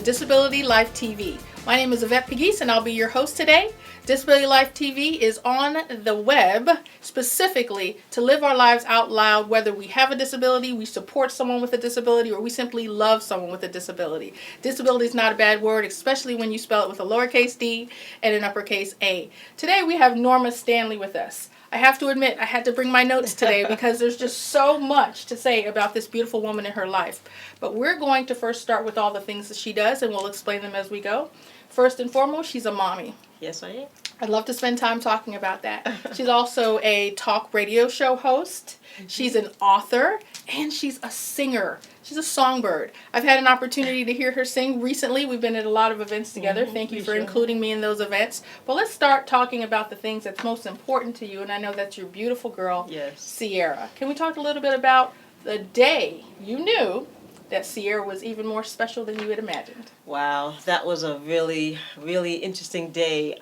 Disability Life TV. My name is Yvette Pegues and I'll be your host today. Disability Life TV is on the web specifically to live our lives out loud, whether we have a disability, we support someone with a disability, or we simply love someone with a disability. Disability is not a bad word, especially when you spell it with a lowercase d and an uppercase A. Today we have Norma Stanley with us. I have to admit, I had to bring my notes today because there's just so much to say about this beautiful woman in her life. But we're going to first start with all the things that she does, and we'll explain them as we go. First and foremost, she's a mommy. Yes, I am. I'd love to spend time talking about that. She's also a talk radio show host. She's an author, and she's a singer. She's a songbird. I've had an opportunity to hear her sing recently. We've been at a lot of events together. Thank you for including me in those events. But let's start talking about the things that's most important to you, and I know that's your beautiful girl, Yes. Sierra. Can we talk a little bit about the day you knew that Sierra was even more special than you had imagined? Wow, that was a really, really interesting day.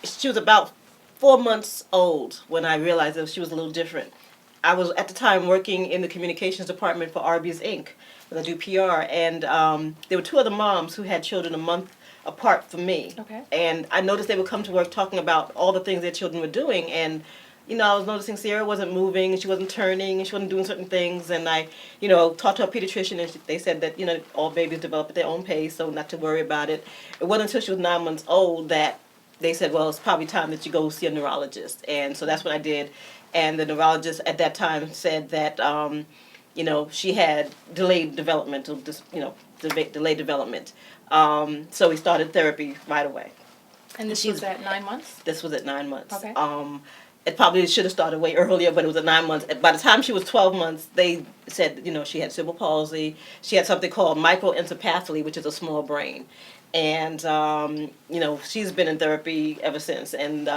She was about 4 months old when I realized that she was a little different. I was at the time working in the communications department for Arby's Inc. I do PR, and there were two other moms who had children a month apart from me. Okay. And I noticed they would come to work talking about all the things their children were doing, and I was noticing Sierra wasn't moving, and she wasn't turning, and she wasn't doing certain things, and I, talked to a pediatrician, and they said that, all babies develop at their own pace, so not to worry about it. It wasn't until she was 9 months old that they said, well, it's probably time that you go see a neurologist, and so that's what I did, and the neurologist at that time said that, she had delayed development, delayed development, so we started therapy right away. And this was at 9 months? This was at 9 months. Okay. It probably should have started way earlier, but it was at 9 months. By the time she was 12 months, they said, she had cerebral palsy. She had something called microencephaly, which is a small brain. And, she's been in therapy ever since. And,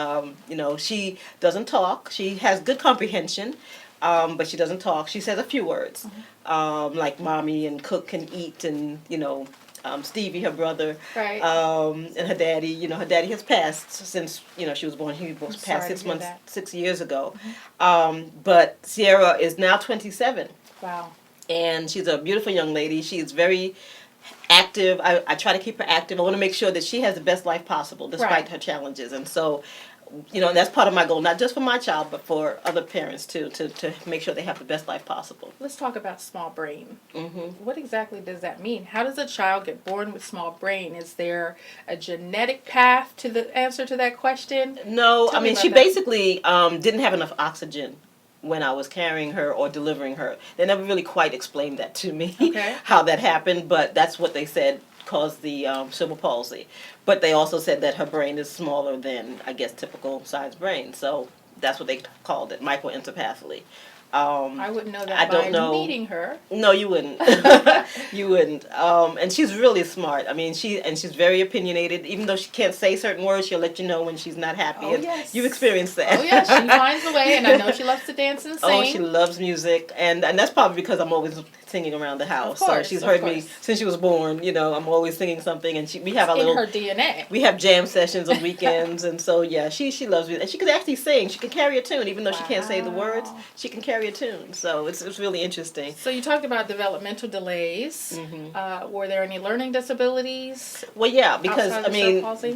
she doesn't talk. She has good comprehension, but she doesn't talk. She says a few words, like mommy and cook and eat and, Stevie, her brother, right. And her daddy. Her daddy has passed since she was born. He was passed 6 years ago. But Sierra is now 27. Wow. And she's a beautiful young lady. She's very active. I try to keep her active. I want to make sure that she has the best life possible despite her challenges. And so, that's part of my goal, not just for my child, but for other parents too, to make sure they have the best life possible. Let's talk about small brain. Mm-hmm. What exactly does that mean? How does a child get born with small brain? Is there a genetic path to the answer to that question? No, she basically didn't have enough oxygen when I was carrying her or delivering her. They never really quite explained that to me, how that happened, but that's what they said caused the cerebral palsy. But they also said that her brain is smaller than, I guess, typical size brain. So that's what they called it, microencephaly. I wouldn't know that by meeting her. No, you wouldn't. You wouldn't. And she's really smart. She's very opinionated. Even though she can't say certain words, she'll let you know when she's not happy. Oh, yes. You've experienced that. Oh, yes. She finds a way, and I know she loves to dance and sing. Oh, she loves music. And that's probably because I'm always singing around the house. Of course, so she's heard me since she was born. I'm always singing something. And we have in her DNA. We have jam sessions on weekends. And so, yeah, she loves music. And she can actually sing. She can carry a tune. Even though she can't say the words, she can carry a tune. So it's really interesting. So you talked about developmental delays. Were there any learning disabilities? Well, yeah, because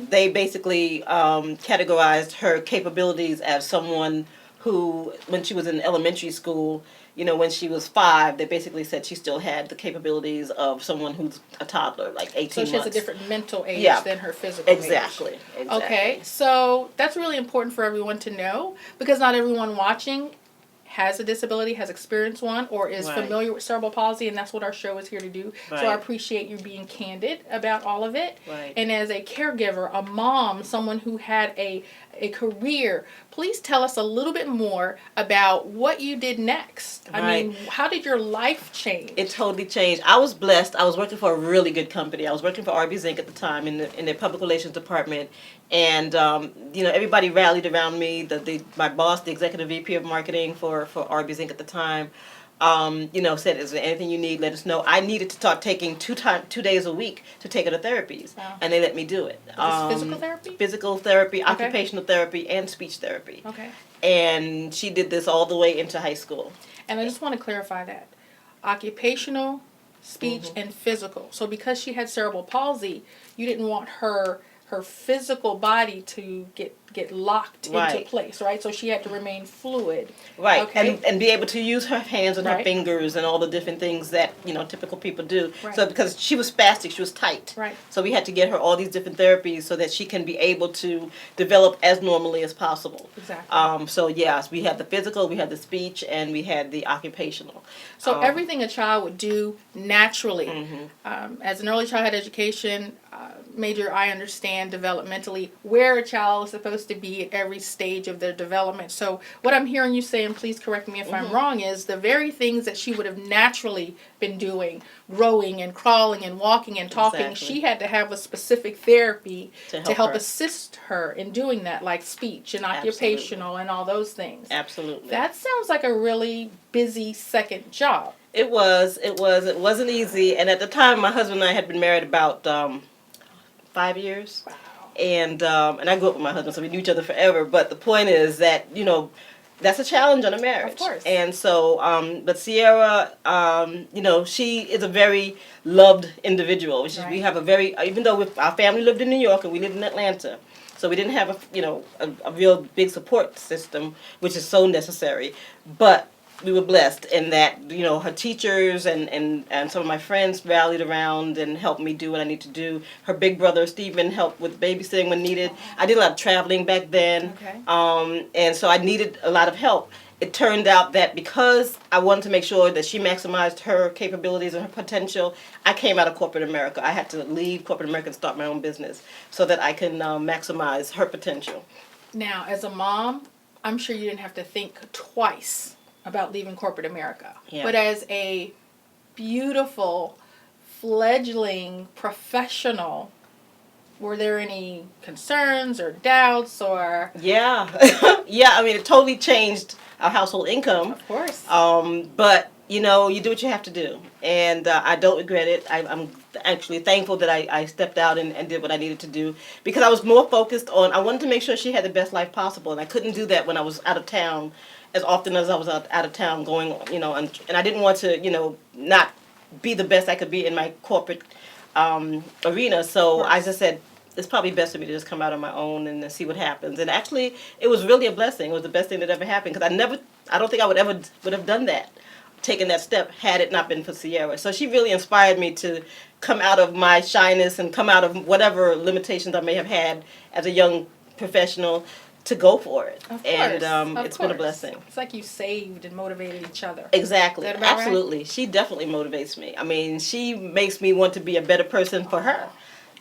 they basically categorized her capabilities as someone who, when she was in elementary school, when she was 5, they basically said she still had the capabilities of someone who's a toddler, like 18 months. So she has a different mental age than her physical age. Exactly. Okay, so that's really important for everyone to know, because not everyone watching has a disability, has experienced one, or is familiar with cerebral palsy, and that's what our show is here to do. Right. So I appreciate you being candid about all of it. Right. And as a caregiver, a mom, someone who had a career, please tell us a little bit more about what you did next. How did your life change? It totally changed. I was blessed. I was working for a really good company. I was working for Arby's Inc. at the time in the public relations department. And, everybody rallied around me. My boss, the executive VP of marketing for Arby's Inc. at the time, said, is there anything you need? Let us know. I needed to start taking 2 days a week to take her to therapies. Wow. And they let me do it. Physical therapy? Physical therapy, occupational therapy, and speech therapy. Okay. And she did this all the way into high school. And I just want to clarify that. Occupational speech, and physical. So because she had cerebral palsy, you didn't want her physical body to get locked into place, right? So she had to remain fluid. Right, Okay? and be able to use her hands and her Right. fingers and all the different things that, typical people do. Right. So because she was spastic, she was tight. Right. So we had to get her all these different therapies so that she can be able to develop as normally as possible. Exactly. So yes, we had the physical, we had the speech, and we had the occupational. So everything a child would do naturally. As an early childhood education major, I understand developmentally where a child is supposed to be at every stage of their development. So what I'm hearing you say, and please correct me if I'm wrong, is the very things that she would have naturally been doing, growing and crawling and walking and talking, Exactly. she had to have a specific therapy to help her. assist her in doing that, like speech and Absolutely. occupational and all those things. Absolutely. That sounds like a really busy second job. It wasn't easy, and at the time my husband and I had been married about 5 years. Wow. And I grew up with my husband, so we knew each other forever. But the point is that, that's a challenge on a marriage. Of course. And so, but Sierra, she is a very loved individual. Right. We have a very, even though our family lived in New York and we lived in Atlanta, so we didn't have a real big support system, which is so necessary. But we were blessed in that, her teachers and some of my friends rallied around and helped me do what I need to do. Her big brother, Stephen, helped with babysitting when needed. I did a lot of traveling back then. Okay. And so I needed a lot of help. It turned out that because I wanted to make sure that she maximized her capabilities and her potential, I came out of corporate America. I had to leave corporate America and start my own business so that I can maximize her potential. Now, as a mom, I'm sure you didn't have to think twice about leaving corporate America. Yeah. But as a beautiful, fledgling professional, were there any concerns or doubts or? Yeah. Yeah, I mean, it totally changed our household income. Of course. But, you do what you have to do. And I don't regret it. I'm actually thankful that I stepped out and did what I needed to do. Because I was more focused on, I wanted to make sure she had the best life possible. And I couldn't do that when I was out of town as often as I was out of town going, and I didn't want to, not be the best I could be in my corporate arena. So I just said, it's probably best for me to just come out on my own and see what happens. And actually, it was really a blessing. It was the best thing that ever happened because I don't think I would have done that, taken that step, had it not been for Sierra. So she really inspired me to come out of my shyness and come out of whatever limitations I may have had as a young professional, to go for it. Of course, and of it's been a course. blessing. It's like you saved and motivated each other. Exactly. Is that about Absolutely. right? She definitely motivates me. I mean, she makes me want to be a better person for her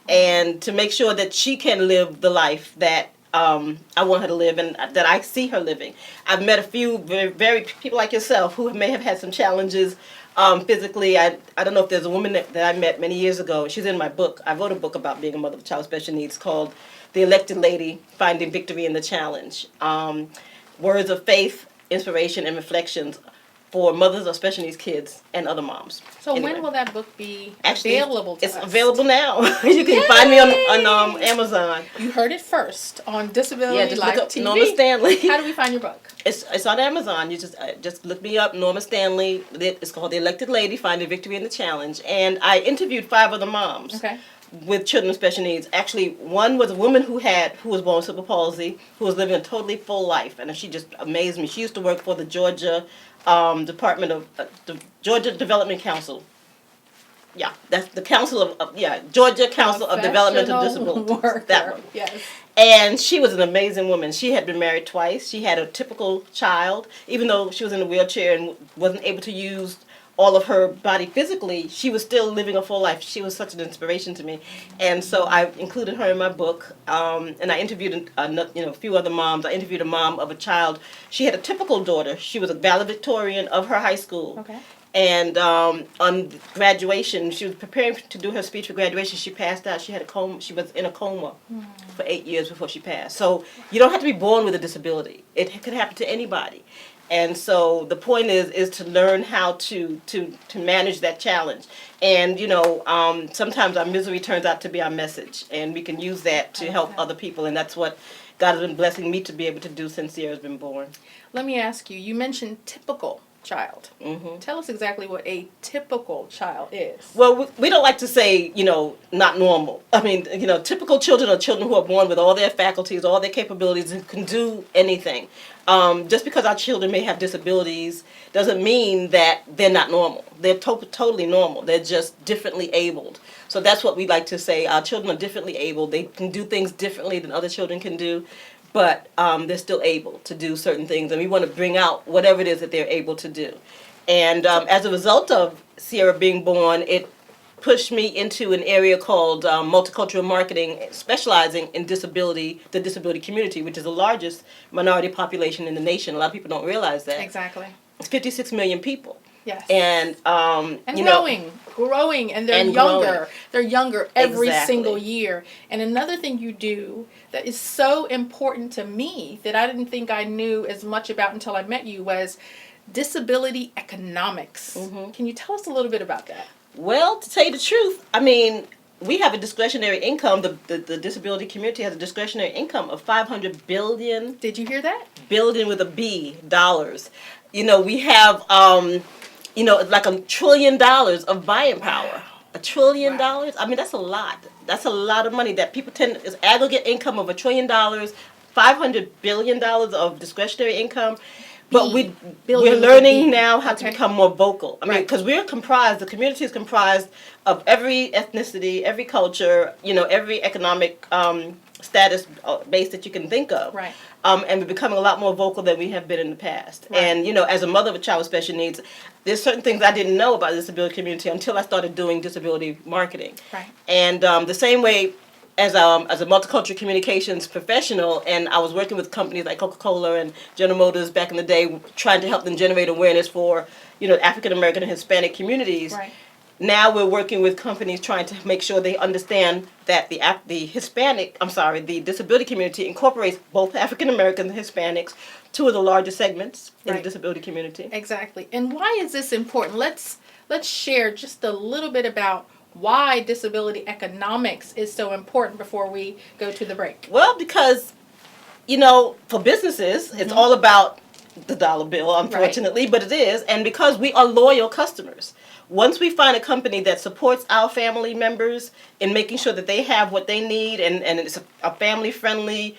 and to make sure that she can live the life that I want her to live and that I see her living. I've met a few very people like yourself who may have had some challenges physically. I don't know if there's a woman that I met many years ago. She's in my book. I wrote a book about being a mother of a child with special needs called The Elected Lady, Finding Victory in the Challenge. Words of faith, inspiration, and reflections for mothers of special needs kids and other moms. So Anyway. when will that book be Actually, available to it's us? available now. You can find me on Amazon. You heard it first on Disability Yeah, just Life look up TV. Norma Stanley. How do we find your book? It's on Amazon. You just look me up, Norma Stanley. It's called The Elected Lady, Finding Victory in the Challenge. And I interviewed 5 other moms. Okay. With children with special needs. Actually, one was a woman who was born with cerebral palsy, who was living a totally full life, and she just amazed me. She used to work for the Georgia Department of the Georgia Development Council. Yeah, that's the Council of Georgia Council of Development of Disabilities. Worker. That one. Yes. And she was an amazing woman. She had been married twice. She had a typical child, even though she was in a wheelchair and wasn't able to use all of her body physically, she was still living a full life. She was such an inspiration to me. And so I included her in my book. And I interviewed a few other moms. I interviewed a mom of a child. She had a typical daughter. She was a valedictorian of her high school. Okay. And on graduation, she was preparing to do her speech for graduation. She passed out. She had a coma. She was in a coma for 8 years before she passed. So you don't have to be born with a disability. It could happen to anybody. And so the point is to learn how to manage that challenge. And, sometimes our misery turns out to be our message. And we can use that to help other people. And that's what God has been blessing me to be able to do since Sierra's been born. Let me ask you, you mentioned typical. child. Tell us exactly what a typical child is. Well, we don't like to say, not normal. I mean, typical children are children who are born with all their faculties, all their capabilities, and can do anything. Just because our children may have disabilities doesn't mean that they're not normal. They're totally normal. They're just differently abled. So that's what we like to say. Our children are differently abled. They can do things differently than other children can do, but they're still able to do certain things, and we want to bring out whatever it is that they're able to do. And as a result of Sierra being born, it pushed me into an area called multicultural marketing, specializing in the disability community, which is the largest minority population in the nation. A lot of people don't realize that. Exactly. It's 56 million people. Yes. And growing, and they're younger. Growing. They're younger every Exactly. single year. And another thing you do that is so important to me that I didn't think I knew as much about until I met you was disability economics. Can you tell us a little bit about that? Well, to tell you the truth, I mean, we have a discretionary income. The disability community has a discretionary income of $500 billion. Did you hear that? Billion with a B, dollars. We have, like $1 trillion of buying power. $1 trillion? I mean, that's a lot. That's a lot of money that people is aggregate income of $1 trillion, $500 billion of discretionary income. But we're learning now how to become more vocal. I mean, because the community is comprised of every ethnicity, every culture, every economic status base that you can think of. Right. And we're becoming a lot more vocal than we have been in the past. Right. And, as a mother of a child with special needs, there's certain things I didn't know about the disability community until I started doing disability marketing. Right. And the same way, as a multicultural communications professional, and I was working with companies like Coca-Cola and General Motors back in the day, trying to help them generate awareness for, African American and Hispanic communities. Right. Now we're working with companies trying to make sure they understand that the disability community incorporates both African Americans and Hispanics, two of the largest segments in the disability community. Exactly. And why is this important? Let's share just a little bit about why disability economics is so important before we go to the break. Well, because, for businesses, it's all about the dollar bill, unfortunately, but it is. And because we are loyal customers. Once we find a company that supports our family members in making sure that they have what they need, and it's a family-friendly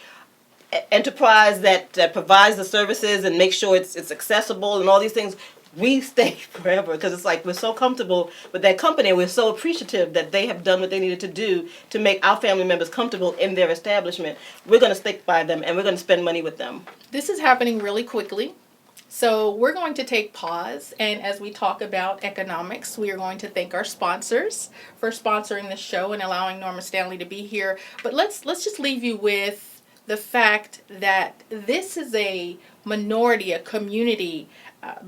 enterprise that provides the services and makes sure it's accessible and all these things, we stay forever, because it's like we're so comfortable with that company, and we're so appreciative that they have done what they needed to do to make our family members comfortable in their establishment. We're going to stick by them, and we're going to spend money with them. This is happening really quickly. So we're going to take pause, and as we talk about economics, we are going to thank our sponsors for sponsoring the show and allowing Norma Stanley to be here. But let's just leave you with the fact that this is a minority, a community,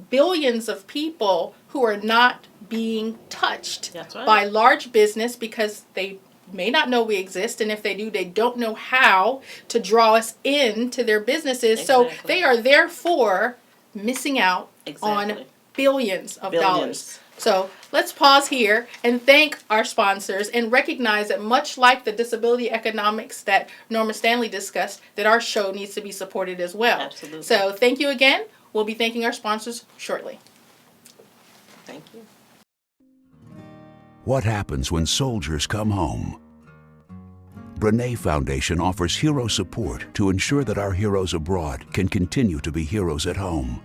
billions of people who are not being touched by large business because they may not know we exist, and if they do, they don't know how to draw us into their businesses. So they are therefore missing out on billions of dollars. So let's pause here and thank our sponsors and recognize that much like the disability economics that Norma Stanley discussed, that our show needs to be supported as well. Absolutely. So thank you again. We'll be thanking our sponsors shortly. Thank you. What happens when soldiers come home? Brene Foundation offers hero support to ensure that our heroes abroad can continue to be heroes at home.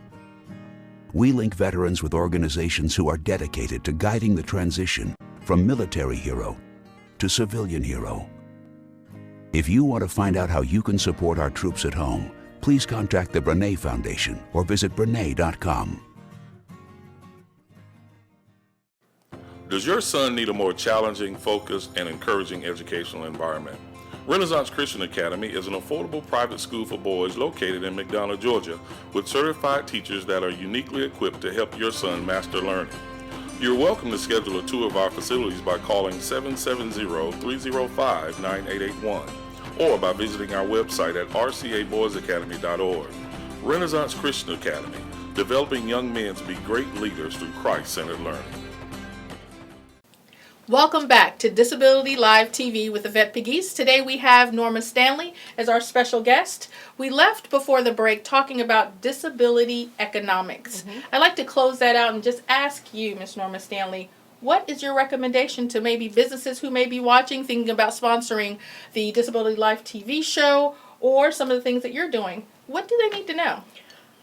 We link veterans with organizations who are dedicated to guiding the transition from military hero to civilian hero. If you want to find out how you can support our troops at home, please contact the Brene Foundation or visit Brene.com. Does your son need a more challenging, focused, and encouraging educational environment? Renaissance Christian Academy is an affordable private school for boys located in McDonough, Georgia, with certified teachers that are uniquely equipped to help your son master learning. You're welcome to schedule a tour of our facilities by calling 770-305-9881 or by visiting our website at rcaboysacademy.org. Renaissance Christian Academy, developing young men to be great leaders through Christ-centered learning. Welcome back to Disability Live TV with Yvette Pegues. Today we have Norma Stanley as our special guest. We left before the break talking about disability economics. I'd like to close that out and just ask you, Ms. Norma Stanley, what is your recommendation to maybe businesses who may be watching, thinking about sponsoring the Disability Life TV show or some of the things that you're doing? What do they need to know?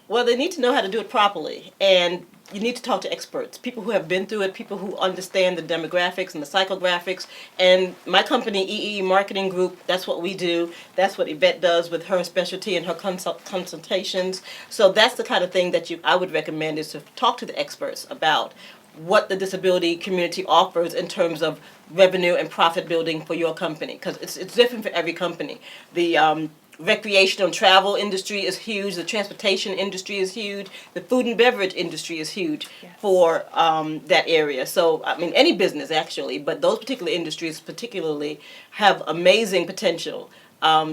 Well, they need to know how to do it properly, and you need to talk to experts, people who have been through it, people who understand the demographics and the psychographics. And my company, EE Marketing Group, that's what we do. That's what Yvette does with her specialty and her consultations. So that's the kind of thing that I would recommend, is to talk to the experts about what the disability community offers in terms of revenue and profit building for your company, because it's different for every company. The recreational and travel industry is huge. The transportation industry is huge. The food and beverage industry is huge for that area. So, I mean, any business actually, but those particular industries particularly have amazing potential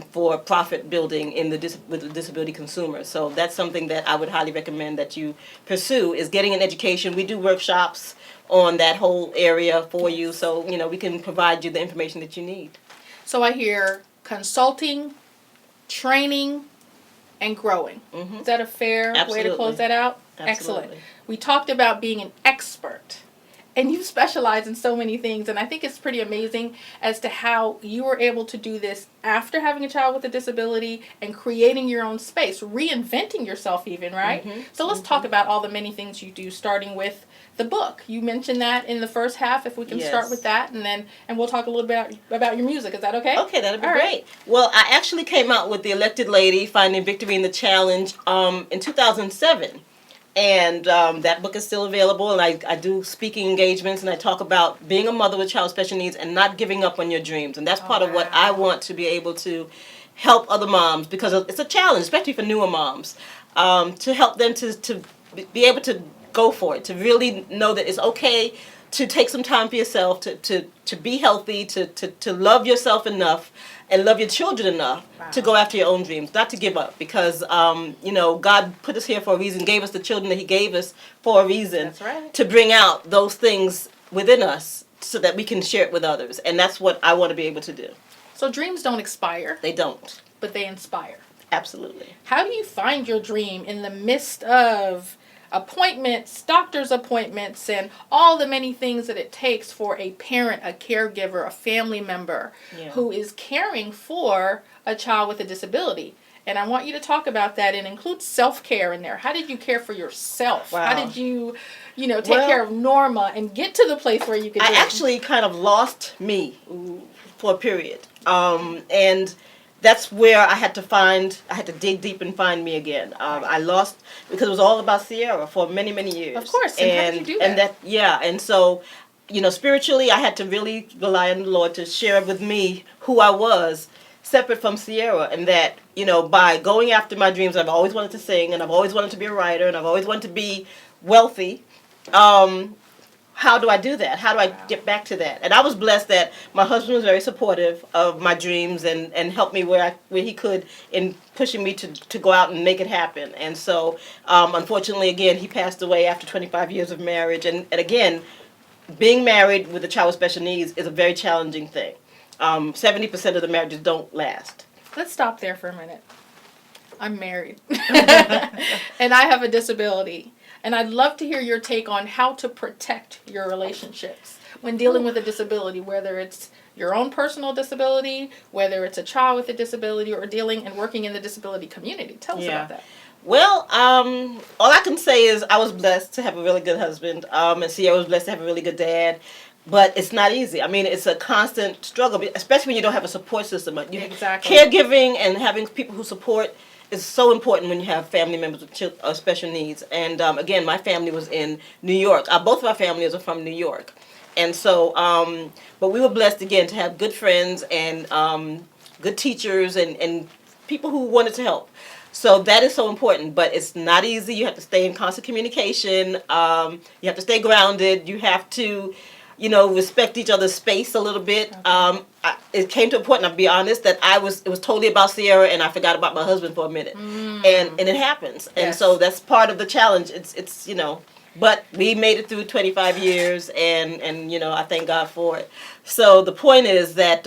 for profit building in with the disability consumer. So that's something that I would highly recommend that you pursue, is getting an education. We do workshops on that whole area for you, so we can provide you the information that you need. So I hear consulting, training, and growing. Is that a fair way to close that out? Absolutely. Excellent. We talked about being an expert, and you specialize in so many things, and I think it's pretty amazing as to how you were able to do this after having a child with a disability and creating your own space, reinventing yourself even, right? So let's talk about all the many things you do, starting with the book. You mentioned that in the first half, if we can start with that, and we'll talk a little bit about your music. Is that okay? Okay, that'd be great. Well, I actually came out with The Elected Lady, Finding Victory in the Challenge in 2007. And that book is still available, and I do speaking engagements, and I talk about being a mother with child with special needs and not giving up on your dreams. And that's part of what I want to be able to help other moms, because it's a challenge, especially for newer moms, to help them to be able to go for it, to really know that it's okay to take some time for yourself, to be healthy, to love yourself enough and love your children enough to go after your own dreams, not to give up, because God put us here for a reason, gave us the children that He gave us for a reason. That's right. To bring out those things within us so that we can share it with others, and that's what I want to be able to do. So dreams don't expire. They don't. But they inspire. Absolutely. How do you find your dream in the midst of appointments, doctor's appointments, and all the many things that it takes for a parent, a caregiver, a family member who is caring for a child with a disability? And I want you to talk about that and include self-care in there. How did you care for yourself? Wow. How did you, take care of Norma and get to the place where you could do it? I actually kind of lost me for a period. And that's where I had to dig deep and find me again. I lost, because it was all about Sierra for many, many years. Of course, and how did you do that? And so, spiritually, I had to really rely on the Lord to share with me who I was, separate from Sierra, and that, by going after my dreams, I've always wanted to sing, and I've always wanted to be a writer, and I've always wanted to be wealthy. How do I do that? How do I get back to that? And I was blessed that my husband was very supportive of my dreams and helped me where he could in pushing me to go out and make it happen. And so, unfortunately, again, he passed away after 25 years of marriage. And again, being married with a child with special needs is a very challenging thing. 70% of the marriages don't last. Let's stop there for a minute. I'm married. And I have a disability. And I'd love to hear your take on how to protect your relationships when dealing with a disability, whether it's your own personal disability, whether it's a child with a disability, or dealing and working in the disability community. Tell us about that. Well, all I can say is I was blessed to have a really good husband, and Sierra was blessed to have a really good dad. But it's not easy. I mean, it's a constant struggle, especially when you don't have a support system. Exactly. Caregiving and having people who support is so important when you have family members with special needs. And again, my family was in New York. Both of our families are from New York. And so, but we were blessed again to have good friends and good teachers and people who wanted to help. So that is so important, but it's not easy. You have to stay in constant communication. You have to stay grounded. You have to, respect each other's space a little bit. It came to a point, and I'll be honest, that it was totally about Sierra, and I forgot about my husband for a minute. And it happens. And so that's part of the challenge. It's But we made it through 25 years, and you know, I thank God for it. So the point is that,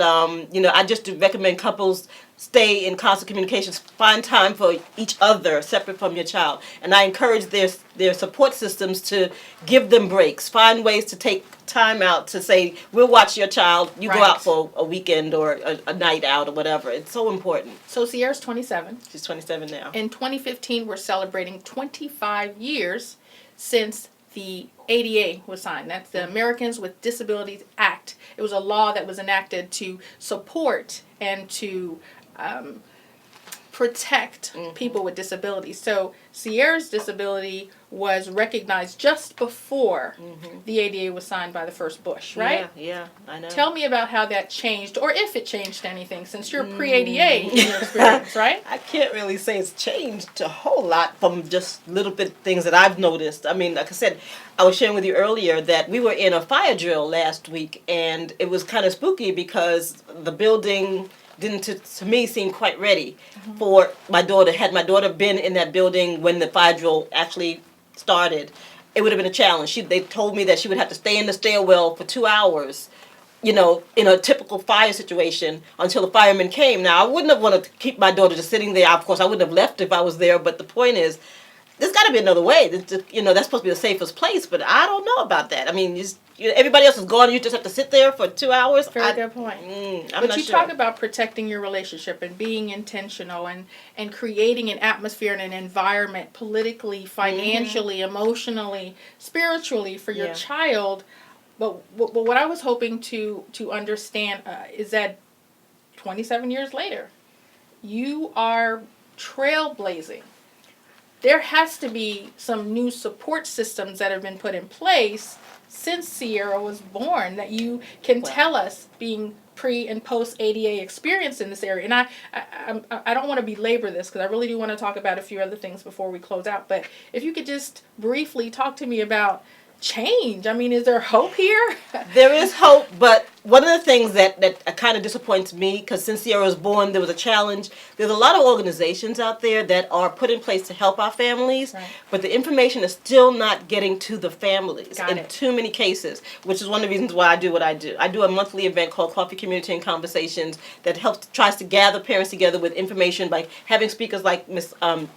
you know, I just do recommend couples stay in constant communications, find time for each other separate from your child. And I encourage their support systems to give them breaks, find ways to take time out to say, we'll watch your child, you go Right. out for a weekend or a night out or whatever. It's so important. So Sierra's 27. She's 27 now. In 2015, we're celebrating 25 years since the ADA was signed. That's the Americans with Disabilities Act. It was a law that was enacted to support and to protect people with disabilities. So Sierra's disability was recognized just before the ADA was signed by the first Bush, right? Yeah, I know. Tell me about how that changed, or if it changed anything, since you're pre-ADA in your experience, right? I can't really say it's changed a whole lot from just little bit things that I've noticed. I mean, like I said, I was sharing with you earlier that we were in a fire drill last week, and it was kind of spooky because the building didn't, to me, seem quite ready for my daughter. Had my daughter been in that building when the fire drill actually started, it would have been a challenge. They told me that she would have to stay in the stairwell for 2 hours, you know, in a typical fire situation until the firemen came. Now, I wouldn't have wanted to keep my daughter just sitting there. Of course, I wouldn't have left if I was there, but the point is, there's got to be another way. You know, that's supposed to be the safest place, but I don't know about that. I mean, everybody else is gone. You just have to sit there for 2 hours. Very good point. I'm But not you sure. talk about protecting your relationship and being intentional and creating an atmosphere and an environment politically, financially, emotionally, spiritually for your Yeah. child. But what I was hoping to understand is that 27 years later, you are trailblazing. There has to be some new support systems that have been put in place since Sierra was born that you can tell us, being pre and post ADA experience in this area. And I don't want to belabor this because I really do want to talk about a few other things before we close out. But if you could just briefly talk to me about change. I mean, is there hope here? There is hope, but one of the things that kind of disappoints me, because since Sierra was born, there was a challenge. There's a lot of organizations out there that are put in place to help our families, Right. but the information is still not getting to the families Got in it. too many cases, which is one of the reasons why I do what I do. I do a monthly event called Coffee, Community, and Conversations that tries to gather parents together with information by having speakers like Miss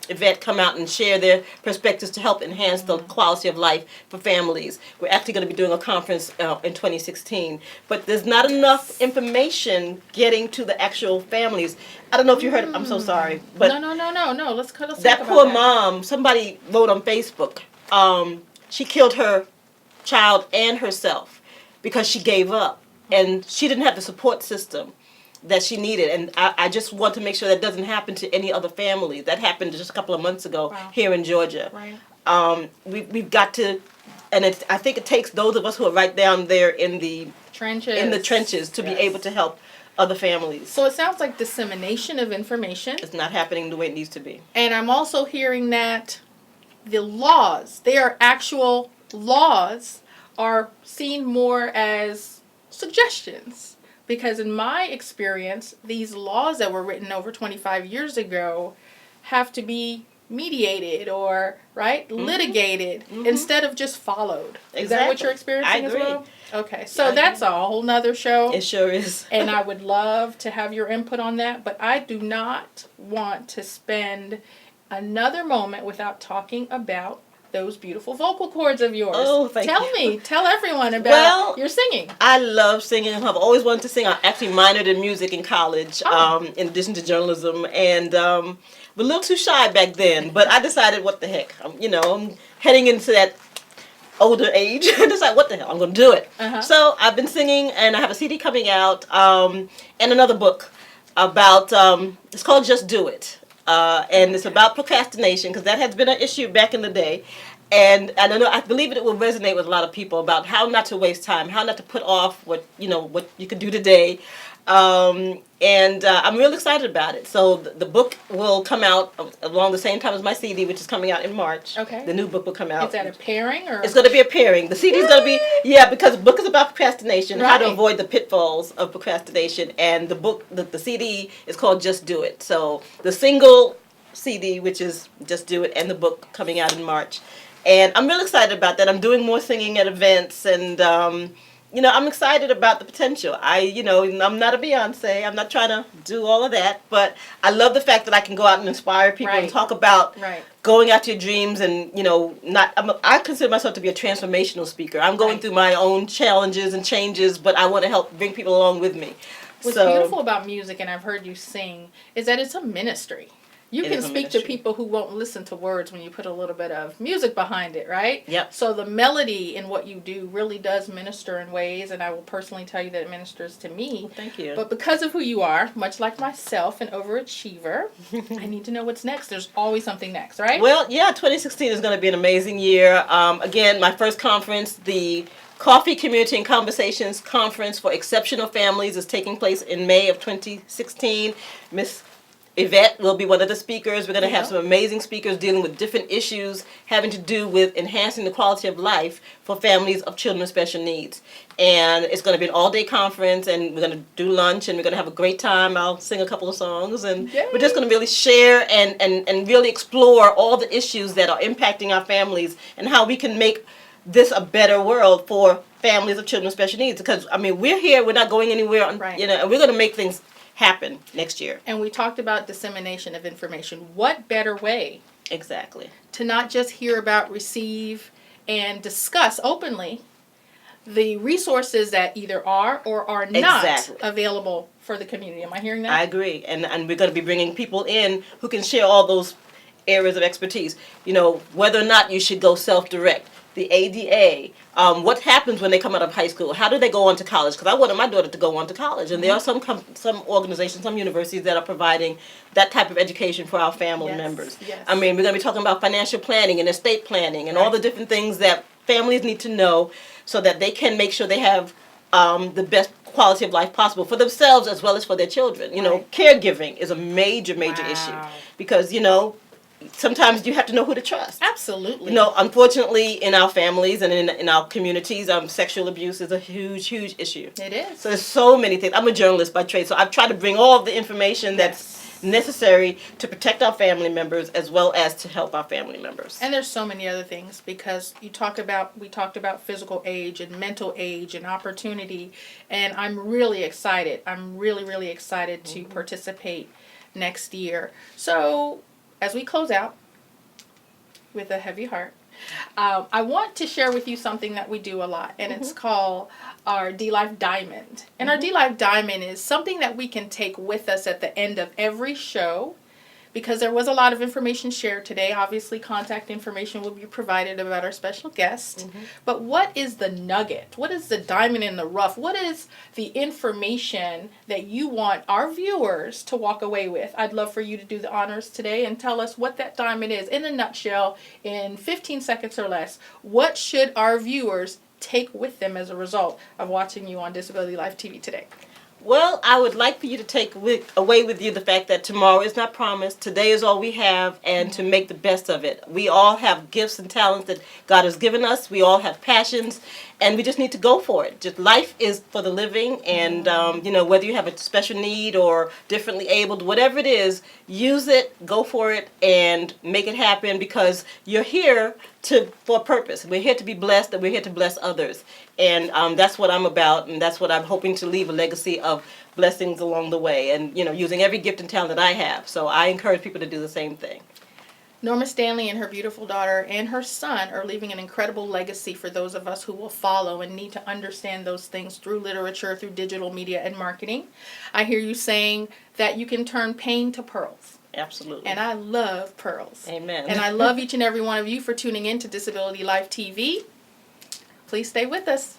Yvette come out and share their perspectives to help enhance the quality of life for families. We're actually going to be doing a conference in 2016, but there's not enough information getting to the actual families. I don't know if you heard. I'm so sorry, but No. Let's talk that about poor that. mom. Somebody wrote on Facebook. She killed her child and herself because she gave up, and she didn't have the support system that she needed. And I just want to make sure that doesn't happen to any other family. That happened just a couple of months ago Wow. here in Georgia. Right. We've got to, and I think it takes those of us who are right down there in the trenches to be Yes. able to help other families. So it sounds like dissemination of information. It's not happening the way it needs to be. And I'm also hearing that the laws, they are actual laws, are seen more as suggestions. Because in my experience, these laws that were written over 25 years ago have to be mediated or, litigated instead of just followed. Is that what Exactly. you're experiencing I as agree. well? Okay, so I that's agree. a whole nother show. It sure is. And I would love to have your input on that, but I do not want to spend another moment without talking about those beautiful vocal cords of yours. Oh, thank you. Tell everyone about Well, your singing. I love singing. I've always wanted to sing. I actually minored in music in college, Oh. in addition to journalism, and was a little too shy back then. But I decided, what the heck? I'm heading into that older age. I decided, what the hell? I'm going to do it. Uh-huh. So I've been singing, and I have a CD coming out, and another book about. It's called Just Do It. And it's about procrastination, because that has been an issue back in the day. And I believe it will resonate with a lot of people about how not to waste time, how not to put off what you could do today. And I'm really excited about it. So the book will come out along the same time as my CD, which is coming out in March. Okay. The new book will come out. Is that a pairing or? It's going to be a pairing. The CD is going to be, because the book is about procrastination, how to Right. avoid the pitfalls of procrastination, and the book, the CD is called Just Do It. So the single CD, which is Just Do It, and the book coming out in March. And I'm really excited about that. I'm doing more singing at events, and I'm excited about the potential. I'm not a Beyonce. I'm not trying to do all of that, but I love the fact that I can go out and inspire people and Right. talk about Right. going after your dreams, and I consider myself to be a transformational speaker. I'm going Right. through my own challenges and changes, but I want to help bring people along with me. What's beautiful about music, and I've heard you sing, is that it's a ministry. You can speak to people who won't listen to words when you put a little bit of music behind it, right? Yep. So the melody in what you do really does minister in ways, and I will personally tell you that it ministers to me. Well, thank you. But because of who you are, much like myself, an overachiever, I need to know what's next. There's always something next, right? Well, yeah, 2016 is going to be an amazing year. Again, my first conference, the Coffee, Community, and Conversations Conference for Exceptional Families, is taking place in May of 2016. Miss Yvette will be one of the speakers. We're going to have some amazing speakers dealing with different issues having to do with enhancing the quality of life for families of children with special needs. And it's going to be an all-day conference, and we're going to do lunch, and we're going to have a great time. I'll sing a couple of songs, and we're just going to really share and really explore all the issues that are impacting our families and how we can make this a better world for families of children with special needs. Because, we're here, we're not going anywhere, and we're going to make things happen next year. And we talked about dissemination of information. What better way exactly to not just hear about, receive, and discuss openly the resources that either are or are not available for the community? Am I hearing that? I agree. And we're going to be bringing people in who can share all those areas of expertise. Whether or not you should go self-direct, the ADA, what happens when they come out of high school? How do they go on to college? Because I wanted my daughter to go on to college, and there are some organizations, some universities that are providing that type of education for our family members. Yes. We're going to be talking about financial planning and estate planning and all the different things that families need to know so that they can make sure they have the best quality of life possible for themselves as well as for their children. Caregiving is a major issue because, sometimes you have to know who to trust. Absolutely. Unfortunately, in our families and in our communities, sexual abuse is a huge issue. It is. So there's so many things. I'm a journalist by trade, so I've tried to bring all of the information that's necessary to protect our family members as well as to help our family members. And there's so many other things, because we talked about physical age and mental age and opportunity, and I'm really excited. I'm really excited to participate next year. So as we close out with a heavy heart, I want to share with you something that we do a lot, and it's called our D-Life Diamond. And our D-Life Diamond is something that we can take with us at the end of every show, because there was a lot of information shared today. Obviously, contact information will be provided about our special guest. But what is the nugget? What is the diamond in the rough? What is the information that you want our viewers to walk away with? I'd love for you to do the honors today and tell us what that diamond is in a nutshell, in 15 seconds or less. What should our viewers take with them as a result of watching you on Disability Life TV today? Well, I would like for you to take away with you the fact that tomorrow is not promised. Today is all we have, and to make the best of it. We all have gifts and talents that God has given us. We all have passions, and we just need to go for it. Just life is for the living, and whether you have a special need or differently abled, whatever it is, use it, go for it, and make it happen, because you're here for a purpose. We're here to be blessed, and we're here to bless others. And that's what I'm about, and that's what I'm hoping to leave a legacy of blessings along the way, and using every gift and talent that I have. So I encourage people to do the same thing. Norma Stanley and her beautiful daughter and her son are leaving an incredible legacy for those of us who will follow and need to understand those things through literature, through digital media and marketing. I hear you saying that you can turn pain to pearls. Absolutely. And I love pearls. Amen. And I love each and every one of you for tuning in to Disability Life TV. Please stay with us.